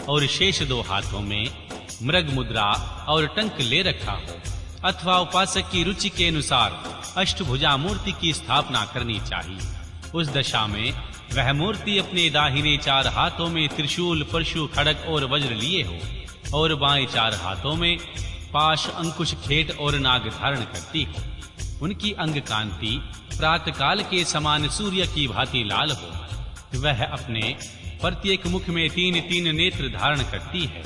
और शेष 2 हाथों में मृग मुद्रा और टंक ले रखा हो, अथवा उपासक की रुचि के अनुसार अष्टभुजा मूर्ति की स्थापना करनी चाहिए। उस दशा में वह मूर्ति अपने दाहिने 4 हाथों में त्रिशूल, परशु, खड्ग और वज्र लिए हो और बाएं 4 हाथों में पाश, अंकुश, खेट और नाग धारण करती हो। उनकी अंग कांति प्रातः काल के समान सूर्य की भांति लाल हो। वह अपने प्रत्येक मुख में 3-3 नेत्र धारण करती है।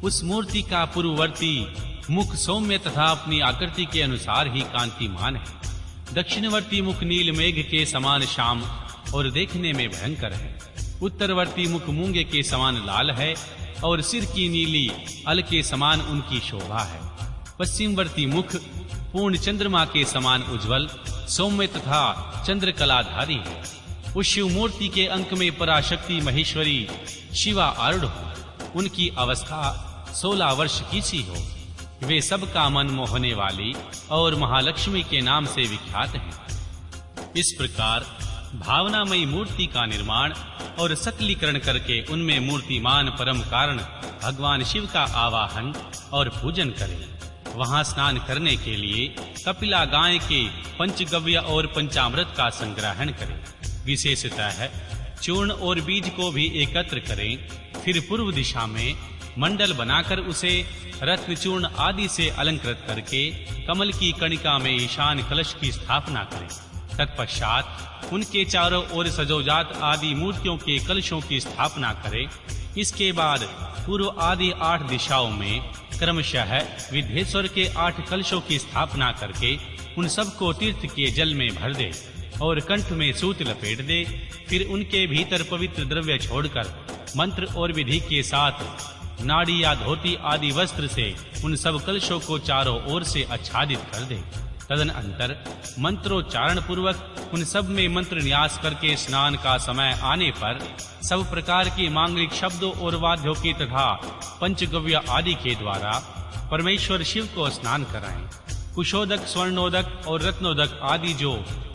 उस मूर्ति का पूर्ववर्ती मुख सौम्य तथा अपनी आकृति के अनुसार ही कांतिमान है। दक्षिणवर्ती मुख नील मेघ के समान श्याम और देखने में भयंकर है। उत्तरवर्ती मुख मूंगे के समान लाल है और सिर की नीली अल के समान उनकी शोभा है। पश्चिमवर्ती मुख पूर्ण चंद्रमा के समान उज्जवल, सौम्य तथा चंद्रकलाधारी है। उस शिव मूर्ति के अंक में पराशक्ति महेश्वरी शिवा आरूढ़ हो। उनकी अवस्था 16 वर्ष की सी हो। वे सबका मन मोहने वाली और महालक्ष्मी के नाम से विख्यात हैं। इस प्रकार भावनामयी मूर्ति का निर्माण और सकलीकरण करके उनमें मूर्तिमान परम कारण भगवान शिव का आवाहन और पूजन करें। वहां स्नान करने के लिए कपिला गाय के पंचगव्य और पंचामृत का संग्रहण करें। विशेषतः चूर्ण और बीज को भी एकत्र करें। फिर पूर्व दिशा में मंडल बनाकर उसे रत्न चूर्ण आदि से अलंकृत करके कमल की कणिका में ईशान कलश की स्थापना करें। तत्पश्चात उनके चारों ओर सजोजात आदि मूर्तियों के कलशों की स्थापना करें। इसके बाद पूर्व आदि 8 दिशाओं में क्रमशः विद्येश्वर के 8 कलशों की स्थापना करके उन सबको तीर्थ के जल में भर दे और कंठ में सूत लपेट दे। फिर उनके भीतर पवित्र द्रव्य छोड़कर मंत्र और विधि के साथ नाड़ी या धोती आदि वस्त्र से उन सब कलशों को चारों ओर से आच्छादित कर दे। तदनंतर मंत्रोच्चारण पूर्वक उन सब में मंत्र न्यास करके स्नान का समय आने पर सब प्रकार के मांगलिक शब्दों और वाद्यों की तथा पंचगव्य आदि के द्वारा परमेश्वर शिव को स्नान कराएं। कुशोदक, स्वर्णोदक और रत्नोदक आदि जो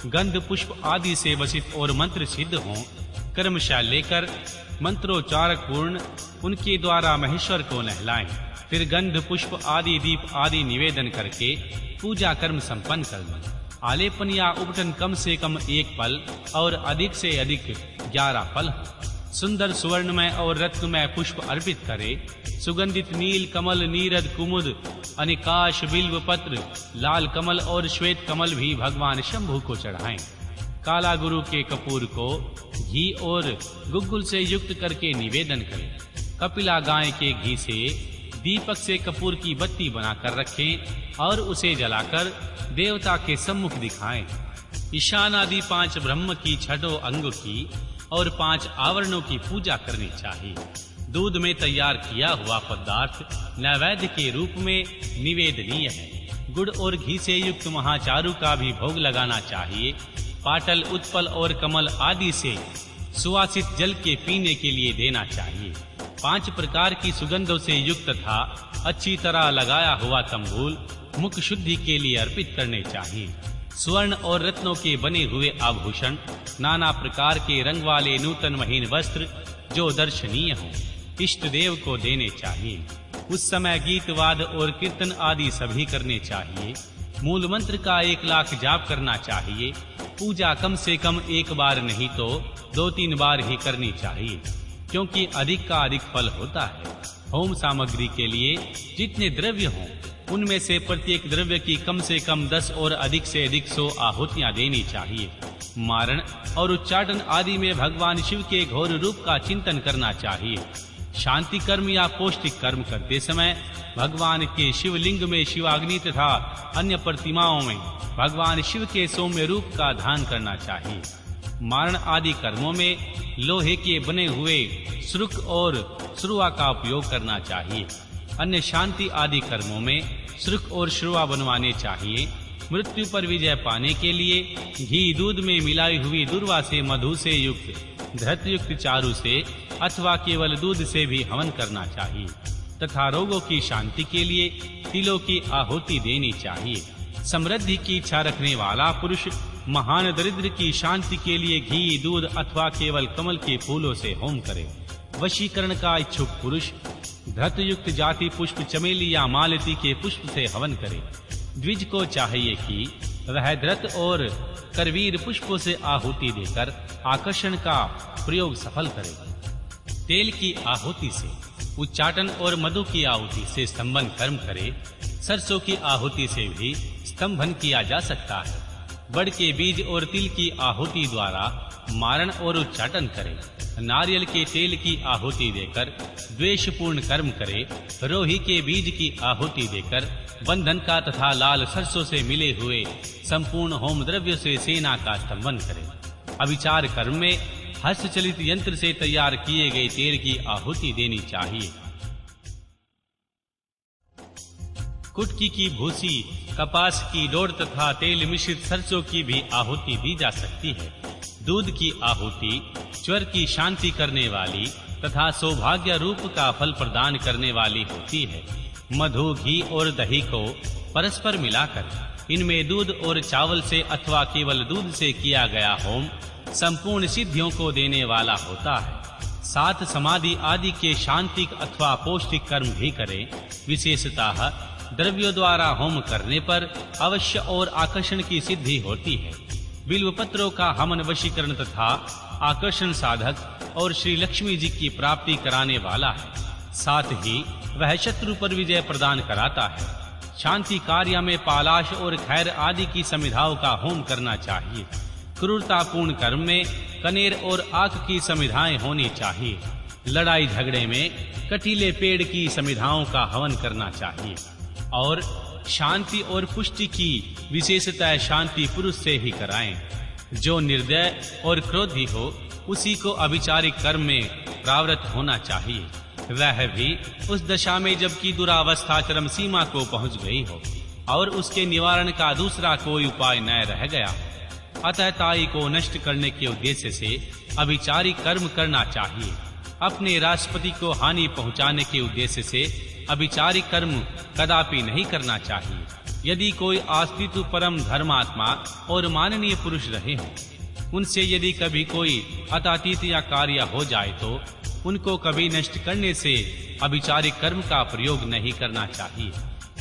गंध पुष्प आदि से वसित और मंत्र सिद्ध हों, क्रमशः लेकर मंत्रोच्चारक पूर्ण उनके द्वारा महेश्वर को नहलाएं। फिर गंध पुष्प आदि दीप आदि निवेदन करके पूजा कर्म संपन्न कर लें। आलेपन या उपटन कम से कम 1 पल और अधिक से अधिक 11 पल हो। सुंदर सुवर्णमय और रत्नमय पुष्प अर्पित करे। सुगंधित नील कमल, नीरद कुमुद, अनिकाश, बिल्व पत्र, लाल कमल और श्वेत कमल भी भगवान शंभु को चढ़ाएं। काला गुरु के कपूर को घी और गुग्गुल से युक्त करके निवेदन करें। कपिला गाय के घी से दीपक से कपूर की बत्ती बनाकर रखें और उसे जलाकर देवता के सम्मुख दिखाएं। ईशान आदि 5 ब्रह्म की 6 अंग की और 5 आवरणों की पूजा करनी चाहिए। दूध में तैयार किया हुआ पदार्थ नैवेद्य के रूप में निवेदनीय है। गुड़ और घी से युक्त महाचारु का भी भोग लगाना चाहिए। पाटल, उत्पल और कमल आदि से सुवासित जल के पीने के लिए देना चाहिए। 5 प्रकार की सुगंधों से युक्त तथा अच्छी तरह लगाया हुआ तंबूल मुख शुद्धि के लिए अर्पित करने चाहिए। स्वर्ण और रत्नों के बने हुए आभूषण, नाना प्रकार के रंग वाले नूतन महीन वस्त्र जो दर्शनीय हो, इष्ट देव को देने चाहिए। उस समय गीत वाद और कीर्तन आदि सभी करने चाहिए। मूल मंत्र का 1 लाख जाप करना चाहिए। पूजा कम से कम 1 बार नहीं तो 2-3 बार ही करनी चाहिए, क्योंकि अधिक का अधिक फल होता है। होम सामग्री के लिए जितने द्रव्य हों, उनमें से प्रत्येक द्रव्य की कम से कम 10 और अधिक से अधिक 100 आहुतियां देनी चाहिए। मारण और उच्चाटन आदि में भगवान शिव के घोर रूप का चिंतन करना चाहिए। शांति कर्म या पौष्टिक कर्म करते समय भगवान के शिवलिंग में शिवाग्नि तथा अन्य प्रतिमाओं में भगवान शिव के सौम्य रूप का ध्यान करना चाहिए। मारण आदि कर्मों में लोहे के बने हुए श्रुक और श्रुआ का उपयोग करना चाहिए। अन्य शांति आदि कर्मों में श्रुक और श्रुआ बनवाने चाहिए। मृत्यु पर विजय पाने के लिए घी दूध में मिलाई हुई दुर्वा से, मधु से युक्त धृतयुक्त चारु से अथवा केवल दूध से भी हवन करना चाहिए तथा रोगों की शांति के लिए तिलों की आहुति देनी चाहिए। समृद्धि की इच्छा रखने वाला पुरुष महान दरिद्र की शांति के लिए घी, दूध अथवा केवल कमल के फूलों से होम करे। वशीकरण का इच्छुक पुरुष धृतयुक्त जाति पुष्प चमेली या मालती के पुष्प से हवन करे। द्विज को चाहिए कि वह धृत और करवीर पुष्पों से आहुति देकर आकर्षण का प्रयोग सफल करे। तेल की आहुति से, उच्चाटन और मधु की आहुति से स्तंभन कर्म करे। सरसों की आहुति से भी स्तंभन किया जा सकता है। बड़ के बीज और तिल की आहुति द्वारा मारण और उच्चाटन करे। नारियल के तेल की आहुति देकर द्वेषपूर्ण कर्म करे। रोही के बीज की आहुति देकर बंधन का तथा लाल सरसों से मिले हुए संपूर्ण होम द्रव्य से सेना का स्तंभन करे। अभिचार कर्म में हस्तचलित यंत्र से तैयार किए गए तेल की आहुति देनी चाहिए। कुटकी की भूसी, कपास की डोर तथा तेल मिश्रित सरसों की भी आहुति दी जा सकती है। दूध की आहुति ज्वर की शांति करने वाली तथा सौभाग्य रूप का फल प्रदान करने वाली होती है। मधु, घी और दही को परस्पर मिलाकर इनमें दूध और चावल से अथवा केवल दूध से किया गया होम संपूर्ण सिद्धियों को देने वाला होता है। साथ समाधि आदि के शांतिक अथवा पौष्टिक कर्म भी करें। विशेषतः द्रव्यों द्वारा होम करने पर अवश्य और आकर्षण की सिद्धि होती है। बिल्व पत्रों का हवन वशीकरण तथा आकर्षण साधक और श्री लक्ष्मी जी की प्राप्ति कराने वाला है। साथ ही वह शत्रु पर विजय प्रदान कराता है। शांति कार्य में पालाश और खैर आदि की समिधाओं का होम करना चाहिए। क्रूरतापूर्ण कर्म में कनेर और आग की समिधाएं होनी चाहिए। लड़ाई झगड़े में कटीले पेड़ की समिधाओं का हवन करना चाहिए। और शांति और पुष्टि की विशेषतः शांति पुरुष से ही कराएं। जो निर्दय और क्रोधी हो उसी को अभिचारिक कर्म में प्रावृत्त होना चाहिए। वह भी उस दशा में जबकि दुरावस्था चरम सीमा को पहुंच गई हो और उसके निवारण का दूसरा कोई उपाय न रह गया। अतः ताई को नष्ट करने के उद्देश्य से अभिचारिक कर्म करना चाहिए। अपने राष्ट्रपति को हानि पहुंचाने के उद्देश्य से अभिचारिक कर्म कदापि नहीं करना चाहिए। यदि कोई आस्तित्व परम धर्मात्मा और माननीय पुरुष रहे हों, उनसे यदि कभी कोई अतातीत या कार्य हो जाए तो उनको कभी नष्ट करने से अभिचारिक कर्म का प्रयोग नहीं करना चाहिए।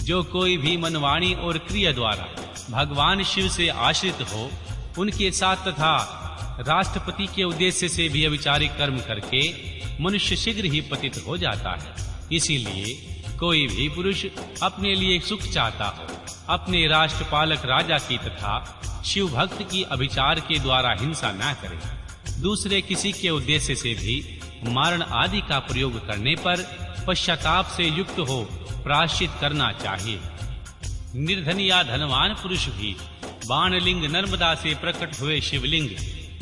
जो कोई भी मनवाणी और क्रिया द्वारा भगवान शिव से आश्रित हो, उनके साथ तथा राष्ट्रपति के उद्देश्य से भी अभिचारिक कर्म करके मनुष्य शीघ्र ही पतित हो जाता है। इसीलिए कोई भी पुरुष अपने लिए सुख चाहता हो, अपने राष्ट्रपालक राजा की तथा शिव भक्त की अभिचार के द्वारा हिंसा न करे। दूसरे किसी के उद्देश्य से भी मारण आदि का प्रयोग करने पर पश्चाताप से युक्त हो प्रायश्चित करना चाहिए। निर्धन या धनवान पुरुष भी बाणलिंग, नर्मदा से प्रकट हुए शिवलिंग,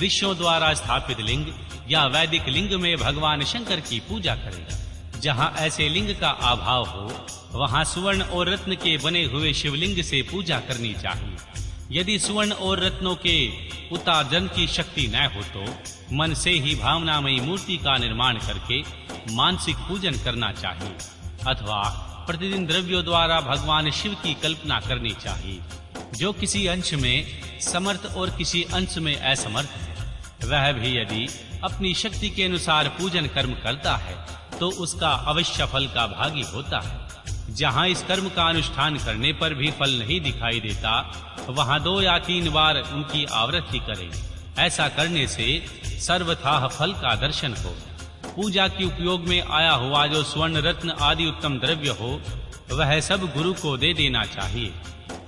ऋषियों द्वारा स्थापित लिंग या वैदिक लिंग में भगवान शंकर की पूजा करें। जहां ऐसे लिंग का अभाव हो वहां सुवर्ण और रत्न के बने हुए शिवलिंग से पूजा करनी चाहिए। यदि सुवर्ण और रत्नों के उतार्जन की शक्ति न हो तो मन से ही भावनामयी मूर्ति का निर्माण करके मानसिक पूजन करना चाहिए अथवा प्रतिदिन द्रव्यों द्वारा भगवान शिव की कल्पना करनी चाहिए। जो किसी अंश में समर्थ और किसी अंश में असमर्थ है, वह भी यदि अपनी शक्ति के अनुसार पूजन कर्म करता है तो उसका अवश्य फल का भागी होता है। जहां इस कर्म का अनुष्ठान करने पर भी फल नहीं दिखाई देता, वहां 2 या 3 बार उनकी आवृत्ति करें। ऐसा करने से सर्वथा फल का दर्शन हो। पूजा के उपयोग में आया हुआ जो स्वर्ण, रत्न आदि उत्तम द्रव्य हो, वह सब गुरु को दे देना चाहिए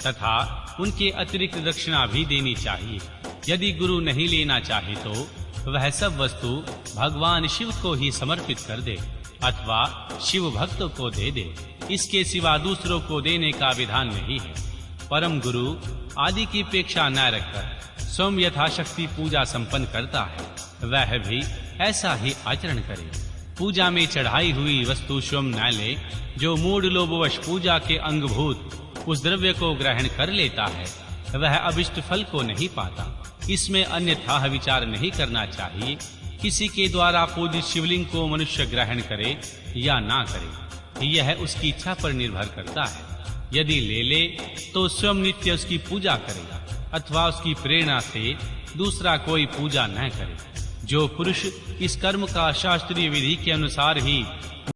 तथा उनके अतिरिक्त दक्षिणा भी देनी चाहिए। यदि गुरु नहीं लेना चाहे तो वह सब वस्तु भगवान शिव को ही समर्पित कर दे अथवा शिव भक्तों को दे दे। इसके सिवा दूसरों को देने का विधान नहीं है। परम गुरु आदि की अपेक्षा न रखकर स्वयं यथाशक्ति पूजा संपन्न करता है, वह भी ऐसा ही आचरण करे। पूजा में चढ़ाई हुई वस्तु स्वयं न ले। जो मूढ़ लोभवश पूजा के अंगभूत उस द्रव्य को ग्रहण कर लेता है, वह अभिष्ट फल को नहीं पाता। इसमें अन्यथा विचार नहीं करना चाहिए। किसी के द्वारा पूजित शिवलिंग को मनुष्य ग्रहण करे या ना करे, यह उसकी इच्छा पर निर्भर करता है। यदि ले ले तो स्वयं नित्य उसकी पूजा करेगा अथवा उसकी प्रेरणा से दूसरा कोई पूजा न करे। जो पुरुष इस कर्म का शास्त्रीय विधि के अनुसार ही